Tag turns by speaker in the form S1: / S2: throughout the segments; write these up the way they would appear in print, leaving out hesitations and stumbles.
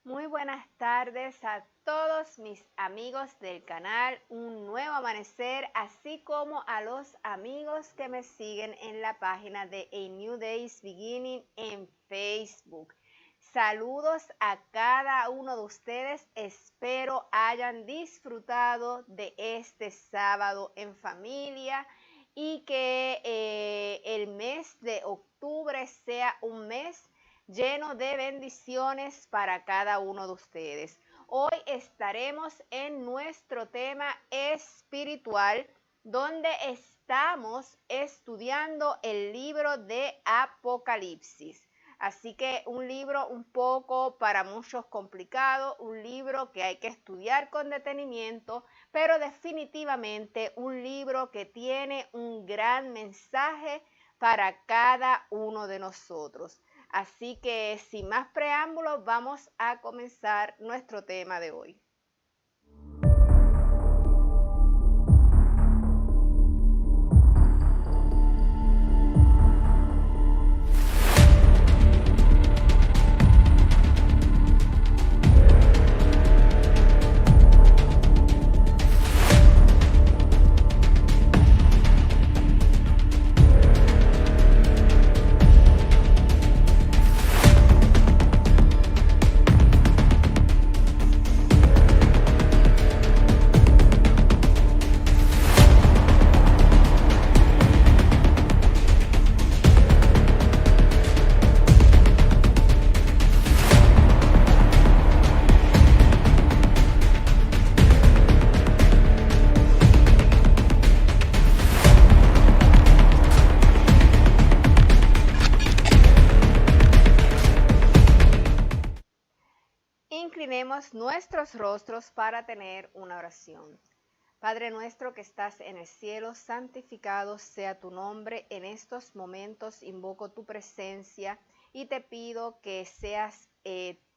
S1: Muy buenas tardes a todos mis amigos del canal Un Nuevo Amanecer, así como a los amigos que me siguen en la página de A New Day's Beginning en Facebook. Saludos a cada uno de ustedes, espero hayan disfrutado de este sábado en familia y que el mes de octubre sea un mes lleno de bendiciones para cada uno de ustedes. Hoy estaremos en nuestro tema espiritual, donde estamos estudiando el libro de Apocalipsis. Así que un libro un poco para muchos complicado, un libro que hay que estudiar con detenimiento, pero definitivamente un libro que tiene un gran mensaje para cada uno de nosotros. Así que sin más preámbulos, vamos a comenzar nuestro tema de hoy. Inclinemos nuestros rostros para tener una oración. Padre nuestro que estás en el cielo, santificado sea tu nombre. En estos momentos invoco tu presencia y te pido que seas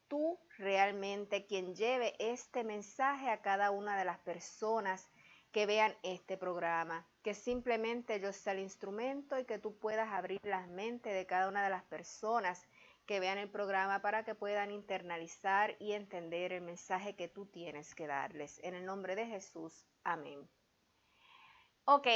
S1: tú realmente quien lleve este mensaje a cada una de las personas que vean este programa. Que simplemente yo sea el instrumento y que tú puedas abrir la mente de cada una de las personas que vean el programa para que puedan internalizar y entender el mensaje que tú tienes que darles. En el nombre de Jesús. Amén. Ok,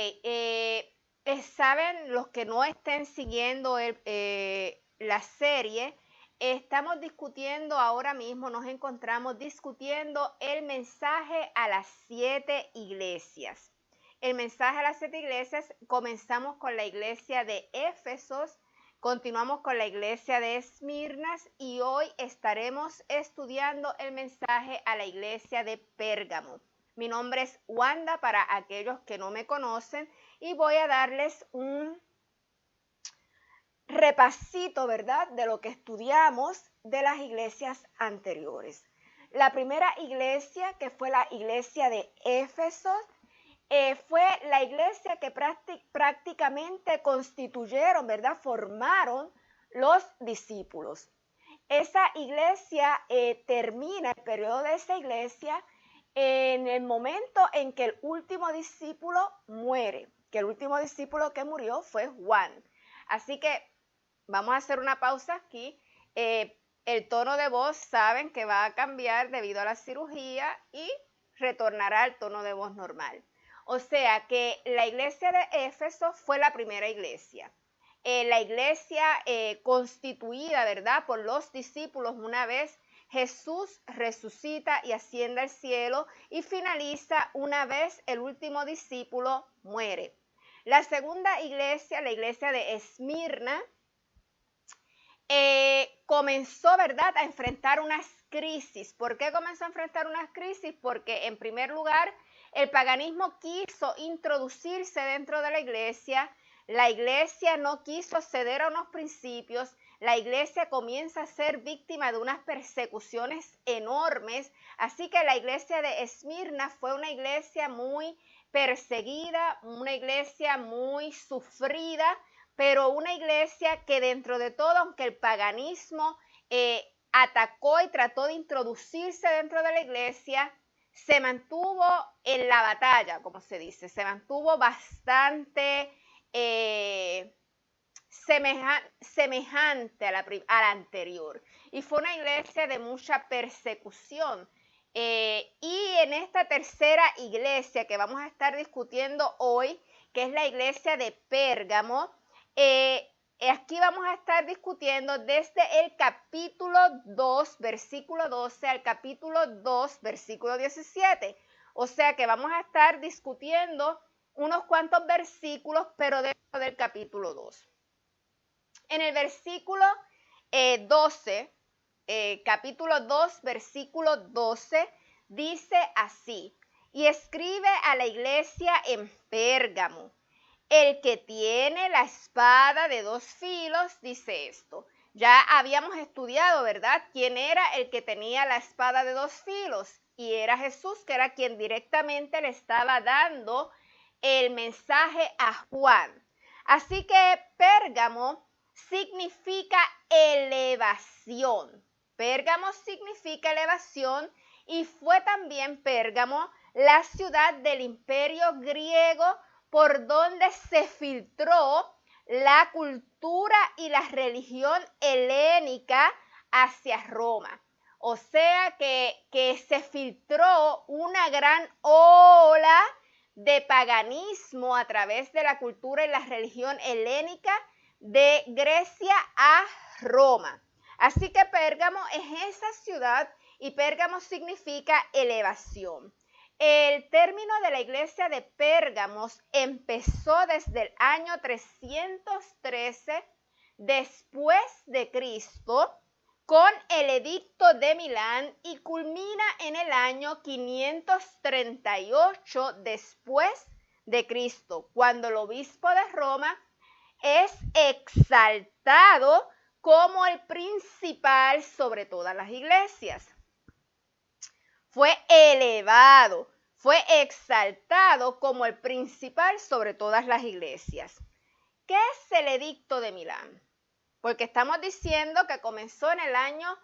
S1: saben los que no estén siguiendo la serie, estamos discutiendo ahora mismo, nos encontramos discutiendo el mensaje a las 7 iglesias. El mensaje a las 7 iglesias, comenzamos con la iglesia de Éfesos, continuamos con la iglesia de Esmirnas y hoy estaremos estudiando el mensaje a la iglesia de Pérgamo. Mi nombre es Wanda para aquellos que no me conocen y voy a darles un repasito, ¿verdad?, de lo que estudiamos de las iglesias anteriores. La primera iglesia, que fue la iglesia de Éfeso, fue la iglesia que prácticamente constituyeron, ¿verdad?, formaron los discípulos. Esa iglesia termina el periodo de esa iglesia en el momento en que el último discípulo muere, que el último discípulo que murió fue Juan. Así que vamos a hacer una pausa aquí. El tono de voz saben que va a cambiar debido a la cirugía y retornará al tono de voz normal. O sea que la iglesia de Éfeso fue la primera iglesia. La iglesia constituida, ¿verdad?, por los discípulos una vez Jesús resucita y asciende al cielo y finaliza una vez el último discípulo muere. La segunda iglesia, la iglesia de Esmirna, comenzó, ¿verdad?, a enfrentar unas crisis. ¿Por qué comenzó a enfrentar unas crisis? Porque en primer lugar el paganismo quiso introducirse dentro de la iglesia no quiso ceder a unos principios, la iglesia comienza a ser víctima de unas persecuciones enormes, así que la iglesia de Esmirna fue una iglesia muy perseguida, una iglesia muy sufrida, pero una iglesia que dentro de todo, aunque el paganismo atacó y trató de introducirse dentro de la iglesia, se mantuvo en la batalla, como se dice, se mantuvo bastante semejante a la anterior. Y fue una iglesia de mucha persecución. Y en esta tercera iglesia que vamos a estar discutiendo hoy, que es la iglesia de Pérgamo, aquí vamos a estar discutiendo desde el capítulo 2, versículo 12 al capítulo 2, versículo 17. O sea que vamos a estar discutiendo unos cuantos versículos, pero dentro del capítulo 2. En el versículo 12, capítulo 2, versículo 12, dice así: y escribe a la iglesia en Pérgamo, el que tiene la espada de dos filos, dice esto. Ya habíamos estudiado, ¿verdad?, quién era el que tenía la espada de dos filos, y era Jesús, que era quien directamente le estaba dando el mensaje a Juan. Así que Pérgamo significa elevación. Pérgamo significa elevación, y fue también Pérgamo la ciudad del imperio griego por donde se filtró la cultura y la religión helénica hacia Roma. O sea que se filtró una gran ola de paganismo a través de la cultura y la religión helénica de Grecia a Roma. Así que Pérgamo es esa ciudad, y Pérgamo significa elevación. El término de la iglesia de Pérgamos empezó desde el año 313 después de Cristo con el edicto de Milán y culmina en el año 538 después de Cristo, cuando el obispo de Roma es exaltado como el principal sobre todas las iglesias. Fue elevado, fue exaltado como el principal sobre todas las iglesias. ¿Qué es el edicto de Milán? Porque estamos diciendo que comenzó en el año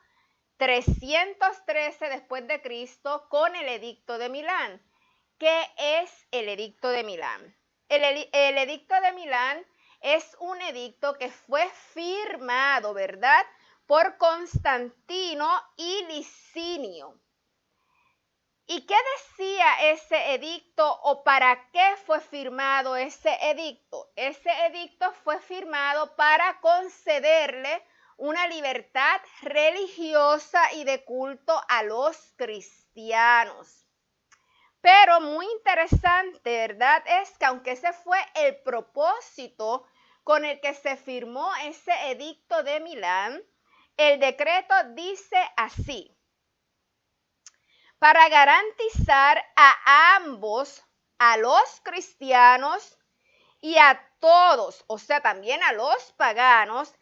S1: 313 después de Cristo con el edicto de Milán. ¿Qué es el edicto de Milán? El edicto de Milán es un edicto que fue firmado, ¿verdad?, por Constantino y Licinio. ¿Y qué decía ese edicto, o para qué fue firmado ese edicto? Ese edicto fue firmado para concederle una libertad religiosa y de culto a los cristianos. Pero muy interesante, ¿verdad?, es que aunque ese fue el propósito con el que se firmó ese edicto de Milán, el decreto dice así: para garantizar a ambos, a los cristianos y a todos, o sea, también a los paganos,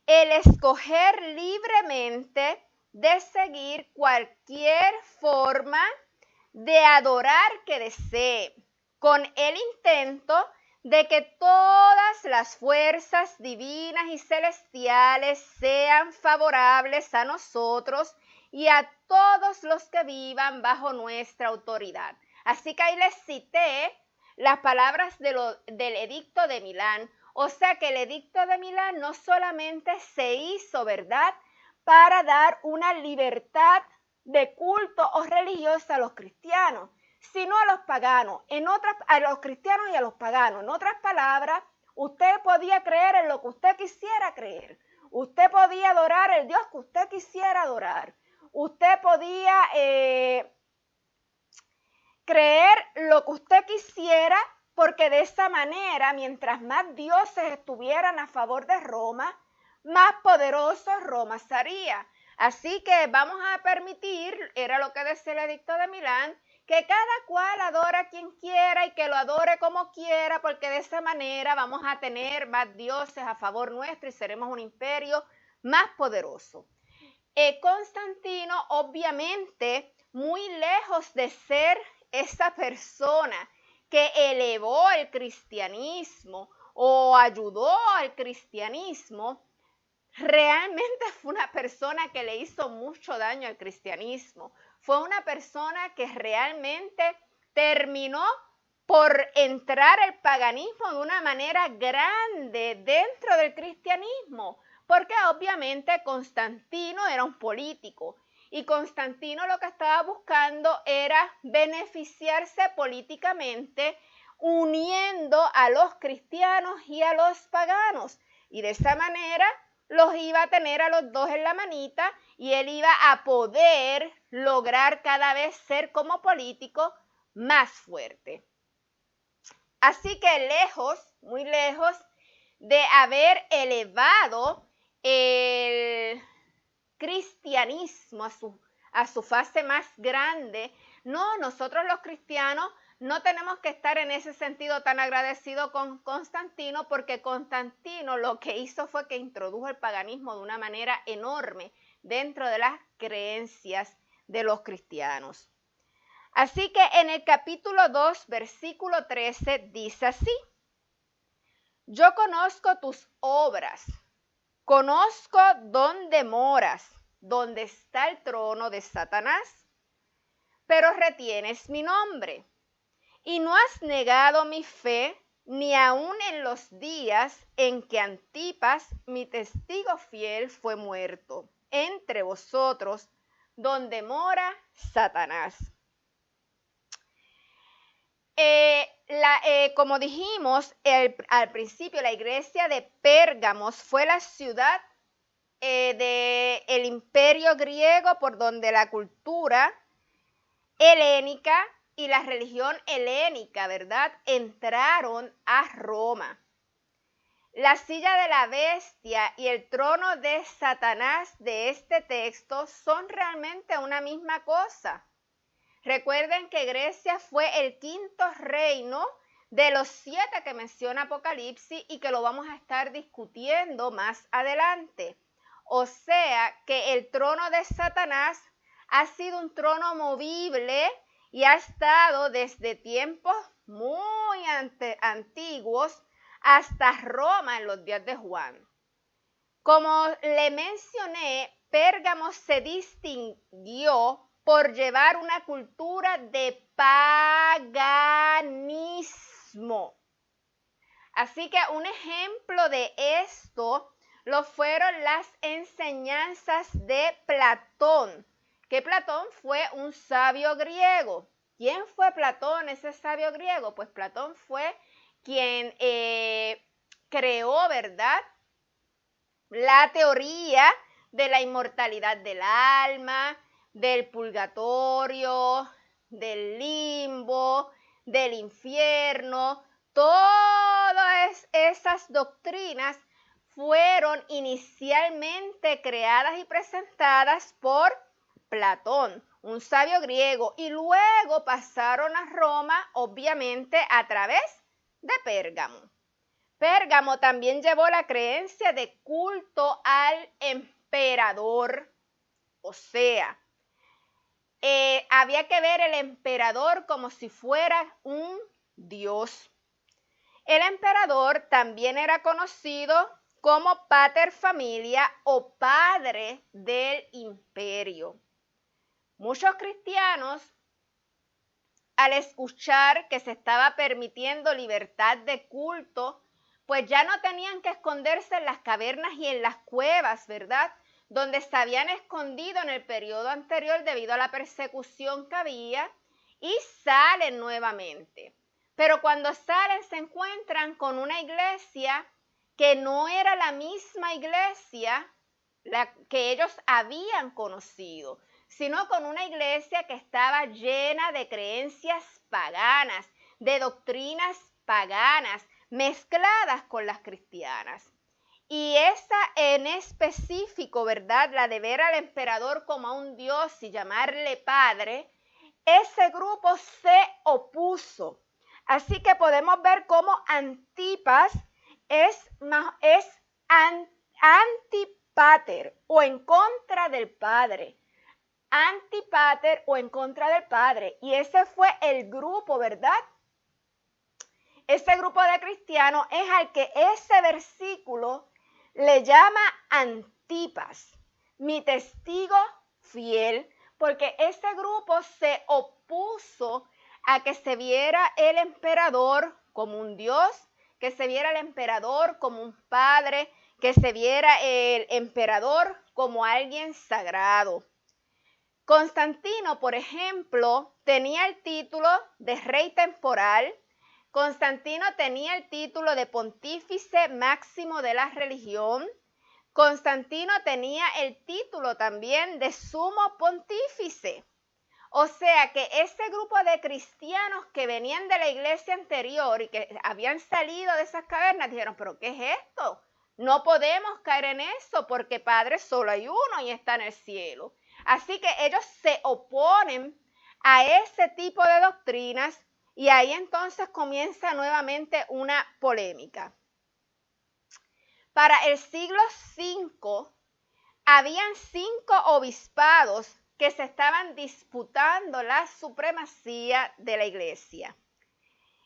S1: el escoger libremente de seguir cualquier forma de adorar que desee, con el intento de que todas las fuerzas divinas y celestiales sean favorables a nosotros y a todos los que vivan bajo nuestra autoridad. Así que ahí les cité las palabras del edicto de Milán. O sea que el edicto de Milán no solamente se hizo, ¿verdad?, para dar una libertad de culto o religiosa a los cristianos, sino a los paganos, a los cristianos y a los paganos. En otras palabras, usted podía creer en lo que usted quisiera creer. Usted podía adorar el Dios que usted quisiera adorar. Usted podía creer lo que usted quisiera, porque de esa manera, mientras más dioses estuvieran a favor de Roma, más poderoso Roma sería. Así que vamos a permitir, era lo que decía el edicto de Milán, que cada cual adore a quien quiera y que lo adore como quiera, porque de esa manera vamos a tener más dioses a favor nuestro y seremos un imperio más poderoso. Constantino, obviamente, muy lejos de ser esa persona que elevó el cristianismo o ayudó al cristianismo, realmente fue una persona que le hizo mucho daño al cristianismo. Fue una persona que realmente terminó por entrar el paganismo de una manera grande dentro del cristianismo, porque obviamente Constantino era un político y Constantino lo que estaba buscando era beneficiarse políticamente uniendo a los cristianos y a los paganos, y de esa manera los iba a tener a los dos en la manita y él iba a poder lograr cada vez ser como político más fuerte. Así que lejos, muy lejos de haber elevado el cristianismo a su fase más grande, no, nosotros los cristianos no tenemos que estar en ese sentido tan agradecidos con Constantino, porque Constantino lo que hizo fue que introdujo el paganismo de una manera enorme dentro de las creencias de los cristianos. Así que en el capítulo 2, versículo 13, dice así: yo conozco tus obras, conozco dónde moras, dónde está el trono de Satanás, pero retienes mi nombre y no has negado mi fe, ni aun en los días en que Antipas, mi testigo fiel, fue muerto entre vosotros, donde mora Satanás. Como dijimos al principio, la iglesia de Pérgamos fue la ciudad del imperio griego, por donde la cultura helénica y la religión helénica, ¿verdad?, entraron a Roma. La silla de la bestia y el trono de Satanás de este texto son realmente una misma cosa. Recuerden que Grecia fue el quinto reino de los 7 que menciona Apocalipsis y que lo vamos a estar discutiendo más adelante. O sea que el trono de Satanás ha sido un trono movible y ha estado desde tiempos muy antiguos hasta Roma en los días de Juan. Como le mencioné, Pérgamo se distinguió por llevar una cultura de paganismo. Así que un ejemplo de esto lo fueron las enseñanzas de Platón, que Platón fue un sabio griego. ¿Quién fue Platón, ese sabio griego? Pues Platón fue quien creó, ¿verdad?, la teoría de la inmortalidad del alma, del purgatorio, del limbo, del infierno. Todas esas doctrinas fueron inicialmente creadas y presentadas por Platón, un sabio griego, y luego pasaron a Roma, obviamente a través de Pérgamo. Pérgamo también llevó la creencia de culto al emperador, o sea, había que ver el emperador como si fuera un dios. El emperador también era conocido como pater familia o padre del imperio. Muchos cristianos, al escuchar que se estaba permitiendo libertad de culto, pues ya no tenían que esconderse en las cavernas y en las cuevas, ¿verdad?, donde se habían escondido en el periodo anterior debido a la persecución que había, y salen nuevamente. Pero cuando salen se encuentran con una iglesia que no era la misma iglesia que ellos habían conocido, sino con una iglesia que estaba llena de creencias paganas, de doctrinas paganas, mezcladas con las cristianas. Y esa en específico, ¿verdad?, la de ver al emperador como a un dios y llamarle padre, ese grupo se opuso. Así que podemos ver cómo Antipas es antipater o en contra del padre. Antipater o en contra del padre. Y ese fue el grupo, ¿verdad? Ese grupo de cristianos es al que ese versículo le llama Antipas, mi testigo fiel, porque ese grupo se opuso a que se viera el emperador como un dios, que se viera el emperador como un padre, que se viera el emperador como alguien sagrado. Constantino, por ejemplo, tenía el título de rey temporal. Constantino tenía el título de pontífice máximo de la religión. Constantino tenía el título también de sumo pontífice. O sea que ese grupo de cristianos que venían de la iglesia anterior y que habían salido de esas cavernas dijeron, ¿pero qué es esto? No podemos caer en eso porque Padre solo hay uno y está en el cielo. Así que ellos se oponen a ese tipo de doctrinas y ahí entonces comienza nuevamente una polémica. Para el siglo V habían 5 obispados que se estaban disputando la supremacía de la iglesia.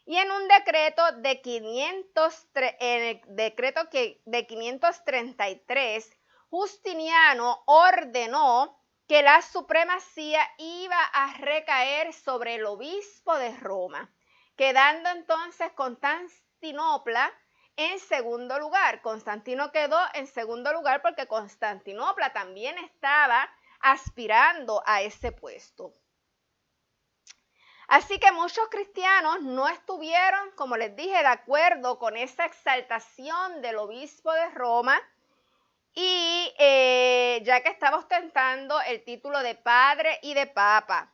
S1: Y en un decreto de 533, Justiniano ordenó que la supremacía iba a recaer sobre el obispo de Roma, quedando entonces Constantinopla en segundo lugar. Constantino quedó en segundo lugar porque Constantinopla también estaba aspirando a ese puesto. Así que muchos cristianos no estuvieron, como les dije, de acuerdo con esa exaltación del obispo de Roma y ya que estaba ostentando el título de padre y de papa.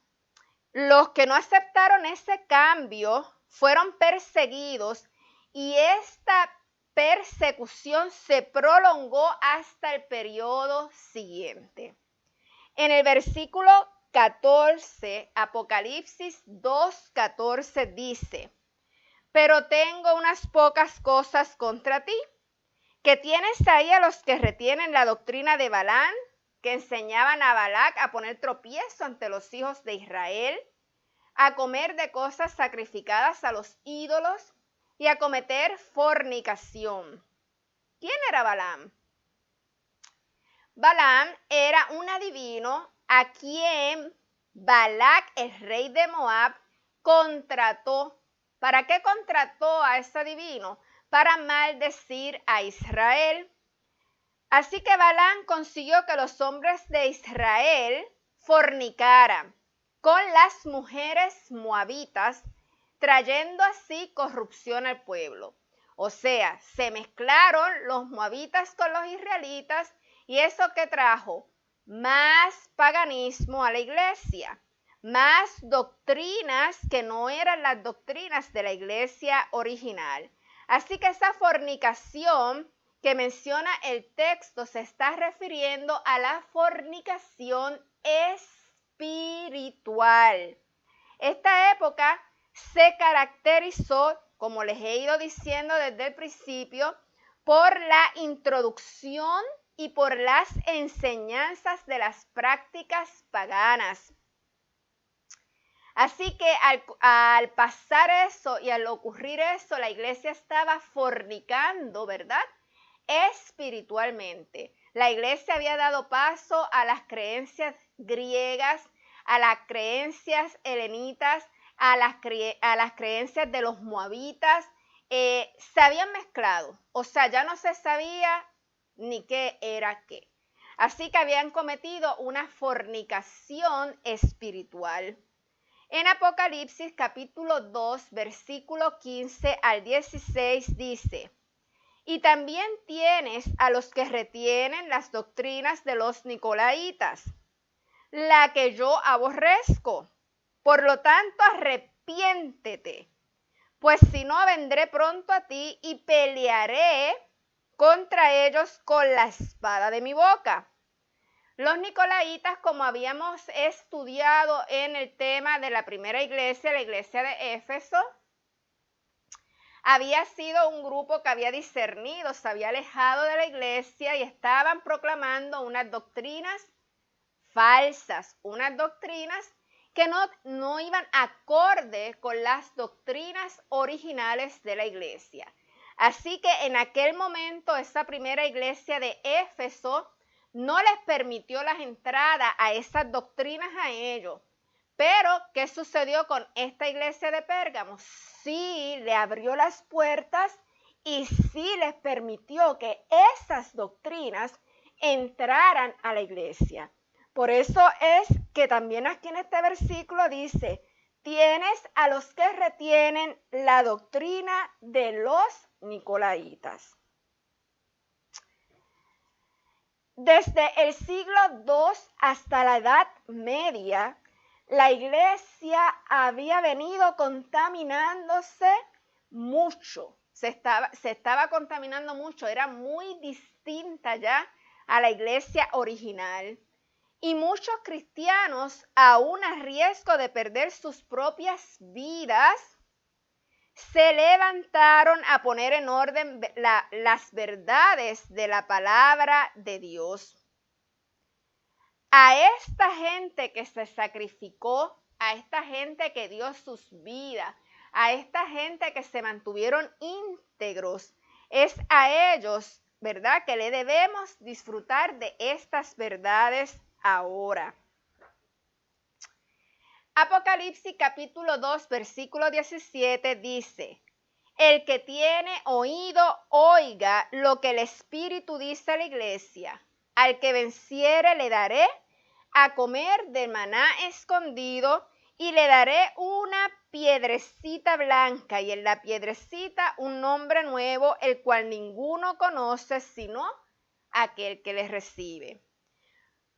S1: Los que no aceptaron ese cambio fueron perseguidos y esta persecución se prolongó hasta el periodo siguiente. En el versículo 14, Apocalipsis 2:14 dice, pero tengo unas pocas cosas contra ti, que tienes ahí a los que retienen la doctrina de Balaam, que enseñaban a Balac a poner tropiezo ante los hijos de Israel, a comer de cosas sacrificadas a los ídolos y a cometer fornicación. ¿Quién era Balaam? Balaam era un adivino a quien Balac, el rey de Moab, contrató. ¿Para qué contrató a ese adivino? Para maldecir a Israel. Así que Balaam consiguió que los hombres de Israel fornicaran con las mujeres moabitas, trayendo así corrupción al pueblo. O sea, se mezclaron los moabitas con los israelitas. ¿Y eso qué trajo? Más paganismo a la iglesia, más doctrinas que no eran las doctrinas de la iglesia original. Así que esa fornicación que menciona el texto se está refiriendo a la fornicación espiritual. Esta época se caracterizó, como les he ido diciendo desde el principio, por la introducción y por las enseñanzas de las prácticas paganas. Así que al pasar eso y al ocurrir eso, la iglesia estaba fornicando, ¿verdad? Espiritualmente. La iglesia había dado paso a las creencias griegas, a las creencias helenitas, a las creencias de los moabitas. Se habían mezclado, o sea, ya no se sabía ni qué era qué. Así que habían cometido una fornicación espiritual. En Apocalipsis capítulo 2, versículo 15 al 16 dice, y también tienes a los que retienen las doctrinas de los nicolaítas, la que yo aborrezco. Por lo tanto, arrepiéntete, pues si no, vendré pronto a ti y pelearé contra ellos con la espada de mi boca. Los nicolaítas, como habíamos estudiado en el tema de la primera iglesia, la iglesia de Éfeso, había sido un grupo que había discernido, se había alejado de la iglesia y estaban proclamando unas doctrinas falsas, unas doctrinas que no iban acorde con las doctrinas originales de la iglesia. Así que en aquel momento esa primera iglesia de Éfeso no les permitió las entradas a esas doctrinas a ellos, Pero, ¿qué sucedió con esta iglesia de Pérgamo? Sí le abrió las puertas y sí les permitió que esas doctrinas entraran a la iglesia. Por eso es que también aquí en este versículo dice, tienes a los que retienen la doctrina de los nicolaitas. Desde el siglo II hasta la Edad Media, la iglesia había venido contaminándose mucho, se estaba contaminando mucho, era muy distinta ya a la iglesia original. Y muchos cristianos, aún a riesgo de perder sus propias vidas, se levantaron a poner en orden las verdades de la palabra de Dios. A esta gente que se sacrificó, a esta gente que dio sus vidas, a esta gente que se mantuvieron íntegros, es a ellos, ¿verdad?, que le debemos disfrutar de estas verdades ahora. Apocalipsis capítulo 2, versículo 17 dice, el que tiene oído, oiga lo que el Espíritu dice a la iglesia. Al que venciere le daré a comer del maná escondido y le daré una piedrecita blanca y en la piedrecita un nombre nuevo, el cual ninguno conoce sino aquel que le recibe.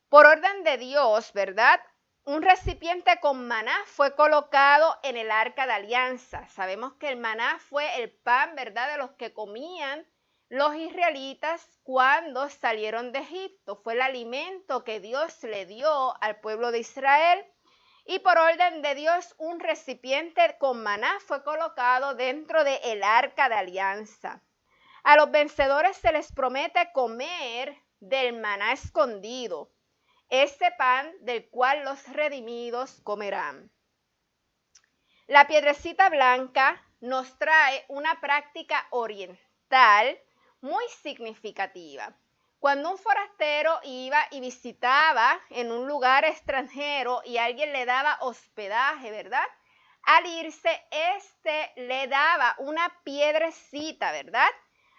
S1: Por orden de Dios, ¿verdad?, un recipiente con maná fue colocado en el arca de alianza. Sabemos que el maná fue el pan, ¿verdad?, de los que comían los israelitas cuando salieron de Egipto. Fue el alimento que Dios le dio al pueblo de Israel. Y por orden de Dios, un recipiente con maná fue colocado dentro del arca de alianza. A los vencedores se les promete comer del maná escondido, ese pan del cual los redimidos comerán. La piedrecita blanca nos trae una práctica oriental muy significativa. Cuando un forastero iba y visitaba en un lugar extranjero y alguien le daba hospedaje, ¿verdad?, al irse, le daba una piedrecita, ¿verdad?,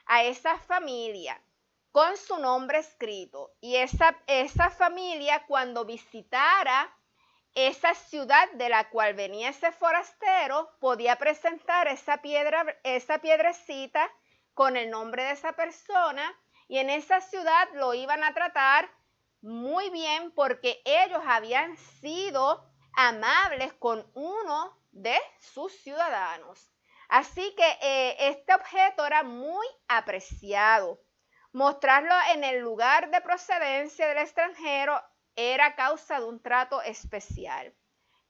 S1: a esa familia con su nombre escrito. Y esa familia, cuando visitara esa ciudad de la cual venía ese forastero, podía presentar esa piedrecita con el nombre de esa persona, y en esa ciudad lo iban a tratar muy bien porque ellos habían sido amables con uno de sus ciudadanos. Así que este objeto era muy apreciado. Mostrarlo en el lugar de procedencia del extranjero era causa de un trato especial.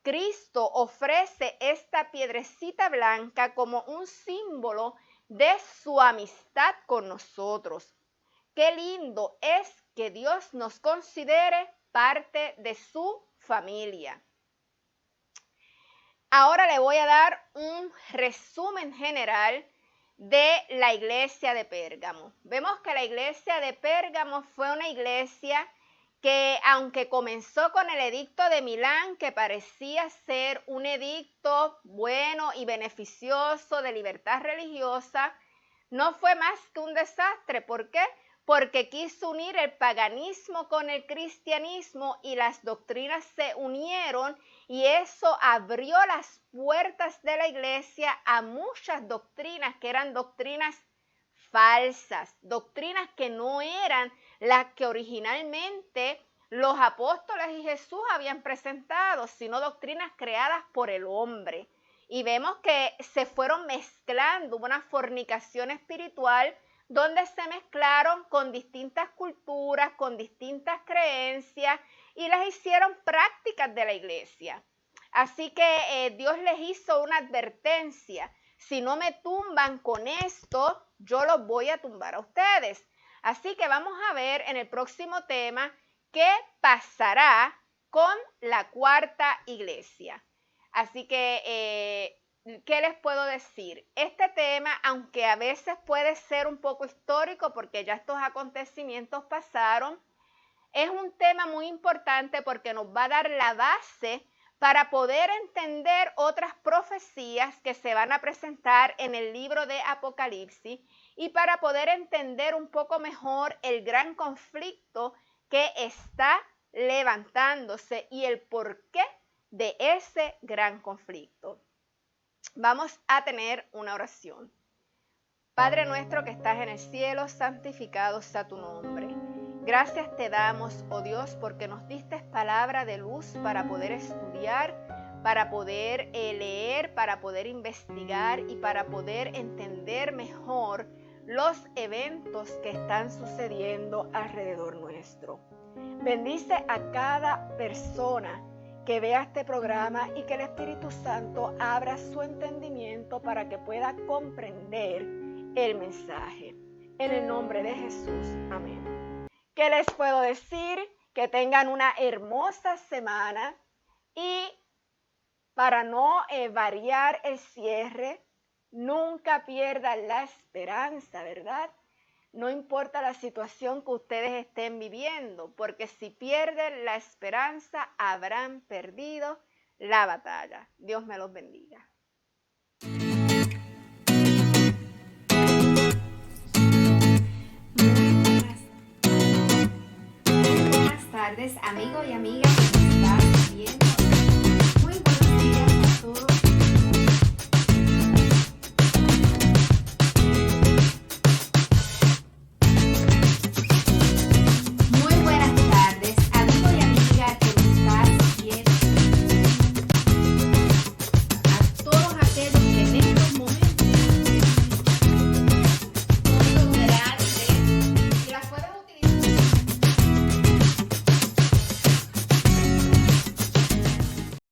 S1: Cristo ofrece esta piedrecita blanca como un símbolo de su amistad con nosotros. Qué lindo es que Dios nos considere parte de su familia. Ahora le voy a dar un resumen general de la iglesia de Pérgamo. Vemos que la iglesia de Pérgamo fue una iglesia que, aunque comenzó con el edicto de Milán, que parecía ser un edicto bueno y beneficioso de libertad religiosa, no fue más que un desastre. ¿Por qué? Porque quiso unir el paganismo con el cristianismo y las doctrinas se unieron, y eso abrió las puertas de la iglesia a muchas doctrinas que eran doctrinas falsas, doctrinas que no eran las que originalmente los apóstoles y Jesús habían presentado, sino doctrinas creadas por el hombre. Y vemos que se fueron mezclando, hubo una fornicación espiritual donde se mezclaron con distintas culturas, con distintas creencias, y las hicieron prácticas de la iglesia. Así que Dios les hizo una advertencia: si no me tumban con esto, yo los voy a tumbar a ustedes. Así que vamos a ver en el próximo tema qué pasará con la cuarta iglesia. Así que, ¿qué les puedo decir? Este tema, aunque a veces puede ser un poco histórico porque ya estos acontecimientos pasaron, es un tema muy importante porque nos va a dar la base para poder entender otras profecías que se van a presentar en el libro de Apocalipsis y para poder entender un poco mejor el gran conflicto que está levantándose y el porqué de ese gran conflicto. Vamos a tener una oración. Padre nuestro que estás en el cielo, santificado sea tu nombre. Gracias te damos, oh Dios, porque nos diste palabra de luz para poder estudiar, para poder leer, para poder investigar y para poder entender mejor los eventos que están sucediendo alrededor nuestro. Bendice a cada persona que vea este programa y que el Espíritu Santo abra su entendimiento para que pueda comprender el mensaje. En el nombre de Jesús. Amén. ¿Qué les puedo decir? Que tengan una hermosa semana y para no variar el cierre, nunca pierdan la esperanza, ¿verdad? No importa la situación que ustedes estén viviendo, porque si pierden la esperanza, habrán perdido la batalla. Dios me los bendiga. Buenas tardes, amigos y amigas que están viendo